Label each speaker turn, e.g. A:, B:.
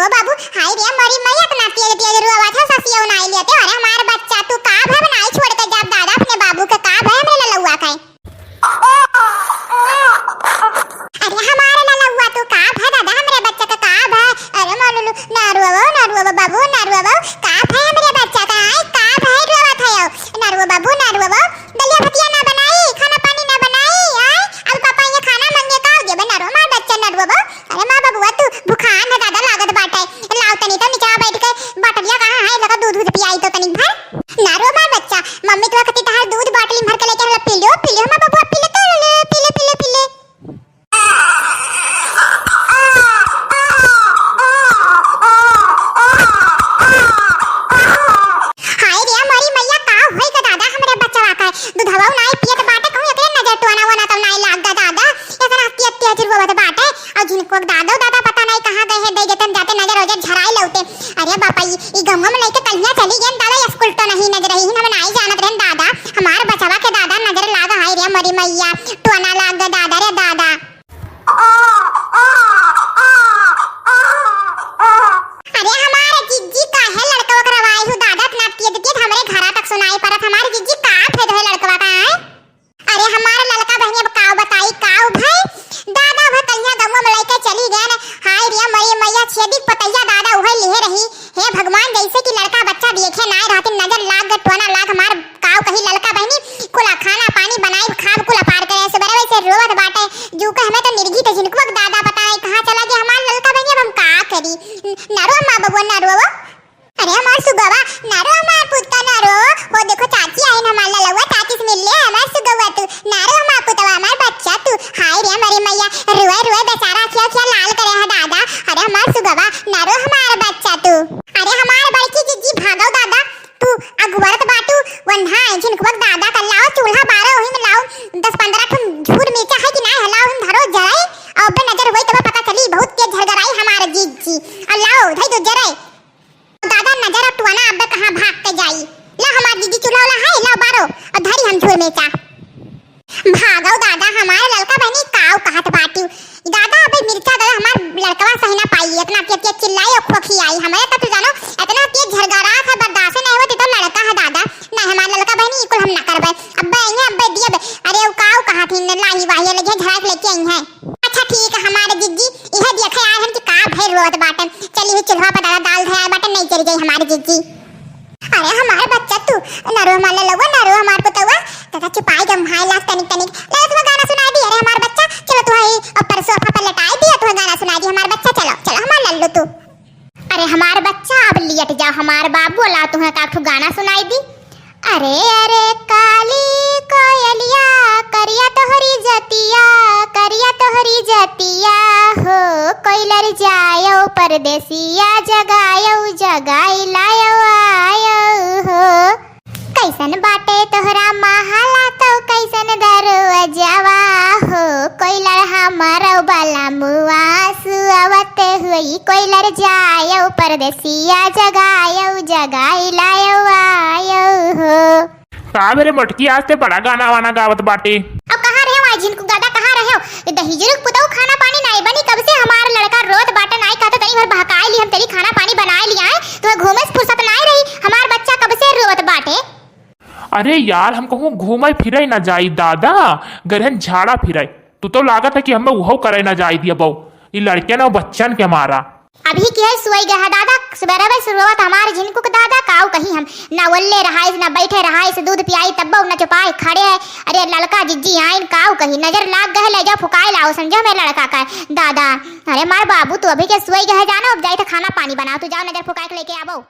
A: वो बाबू हाय रे मरी मैया तना तेज तेज रुआ था ससिया उनाई लेते। अरे हमार बच्चा तू का भय बनाई छोड़ के जब दादा अपने बाबू के का भय हमरे ललुआ खाए। अरे हमारे ललुआ तू का भय दादा हमरे बच्चा का भय। अरे मालूलू नारुआ बाबू नारुआ का भय हमरे बच्चा का आई का भय रुआ था नारुआ बाबू नारुआ दलिया भतिया ना बनाई खाना पानी ना बनाई आई अब पापा ये खाना मांगे का हो गया नारुआ हमार बच्चा नारुआ। अरे मां बाबूआ तू भूखान है दादा लागत बाटे लाओ तनी तो नीचे बैठ के बाटलिया कहां है लगा दूध पियाई तो तनी भर नारुआ मार बच्चा मम्मी तो कति तहार दूध बाटली भर के लेके पी लियो मां बाबूआ पी ले तो पी ले हाय रे हमारी मैया का होई का दादा हमरे बच्चा का दूधवा नहीं पियत बाटे कहूं एकरे नजर टोना वना तो नहीं लागदा दादा एकरा अत्य अजर बाटे और जिनको दादा पता नहीं कहां गए हैं दे जतन जाते नजर हो जाए झराई लौटे। अरे बापा ई गंगा में लेके कन्या चली गई दादा स्कूल तो नहीं नजर रही हम नहीं जानत रहन दादा हमार बचवा के दादा नजर लाग हाय रे मरी मैया टोना लाग दादा रे दादा। अरे हमारे जिज्जी काहे लड़का करवाई हूं दादा इतना तेज हमरे घरा तक सुनाई परत हमारे जिज्जी का फेद है लड़कवा का है। अरे हमारा लड़का बहनी काव बताई काव भाई दादा भ कन्या गंगा में लेके चली गए न हाय रे मरी मैया छेदी पतैया दादा उहे ले रही हे भगवान जैसे कि लड़का बच्चा देखे ना रहती नजर लाग टोना लाग हमार काव कही लड़का बहनी कुला खाना पानी बनाई खाब कुला पार करे से बराबर से रोवत बाटे जू का हमें तो निर्गी तो जिनको दादा पता है कहां चला गया हमार लड़का बहनी अब हम का करी नारो मां बाबू नारो। अरे हमार सुगवा नारो हमार पुत्ता नारो वो देखो चाची आई ना हमार ललवा चाची से मिल ले हमार सुगवा तू नारो हमार पुतवा हमार बच्चा तू हाय रे मरी मैया रोए बेचारा क्या लाल करे है दादा। अरे हमार सुगवा नारो हमार बच्चा तू। अरे हमार बड़की जिज्जी भागो दादा तू अगवरत बाटू वन्हा जिनको दादा का लाओ चूल्हा बारो ओही में लाओ 10-15 ठन झूर मिर्चा है कि ना हलाओ हम धरो जराई और बे नजर होई तब पता चली बहुत तेज झरगराई हमार जिज्जी अल्लाह धई तो जराई दादा नजर टुआना अब कहां भाग के जाई ला हमार दीदी चूल्हा वाला है ला बारो और धरी हम झूर मिर्चा भागो दादा हमारे लड़का बहनी काव कहत बाटी दादा अबे मिर्चा दादा हमार लड़कवा सही ना पाई इतना तेज चिल्लाई और खोखी आई हमारे तो जानो इतना तेज झरगरा था बर्दाश्त नहीं होती तो लड़का है दादा ना हमार लड़का बहनी इकुल हम ना करबे अब्बे दिया अरे वो काव कहा थी लाही वाही लगे झराक लेके आई है। अच्छा ठीक है हमारे जिज्जी यह देखे आए हम कि का भई रोत बाटन चली हुई चूल्हा पर दादा दाल धया बाटन नहीं चली गई हमारी जिज्जी। अरे हमारे बच्चा तू नरो हमार ललवा नरो हमार पुतवा दादा चुपाई गम हाय लास्ट तनिक ले तुम्हें गाना सुनाई दी। अरे हमार बच्चा चलो तू है ऊपर सोफा पर लटाई दिया तुम्हें गाना सुनाई दी हमार बच्चा चलो हमार लल्लू तू। अरे हमार बच्चा अब लियट जा हमार बाबू ला तुम्हें का गाना सुनाई दी। अरे अरे काली कोयलिया करिया तोहरी जतिया हो कोइलर जायो परदेसिया जगाई लायो आयो हो कैसन बाटे तोहरा महला तो कैसन दरवाजावा हो कोइलर हमारा बाला मुआ सुअवत हुई कोइलर जायो परदेसिया जगाई लायो आयो हो।
B: का मेरे मटकी आज ते बड़ा गाना वाना गावत बाटे
A: अब कहां रहे हो जिनको गादा कहां रहे हो दहीजरुक पुतौ खाना पानी नहीं बनी कब से हमार लड़का रोत बाटे नहीं खाता तनी भर बहकाई ली हम तेरी खाना पानी बनाए लिया है तो घूमे से फुर्सत नहीं रही हमार बच्चा कब से रोत बाटे।
B: अरे यार हम कहूँ घूमे फिरे ना जाई दादा गरहन झाड़ा फिरे तू तो लागत है कि हमें वो करे ना जाई दिया बहु ये लड़के ना बच्चन के मारा
A: अभी की है सोई गया दादा बराबर शुरुआत हमारे जिनको दादा काव कहीं हम ना वल्ले रहाइस ना बैठे रहाइस दूध पियाई तब ना चुपाए खड़े है। अरे लड़का जिज्जी आइन काव कहीं नजर लाग गए ले जाओ फुकाए लाओ समझो मेरे लड़का का दादा। अरे मार बाबू तू अभी के सोई गया जानो अब जाए तो खाना पानी बनाओ तू जाओ नजर फुकाए लेके आवो।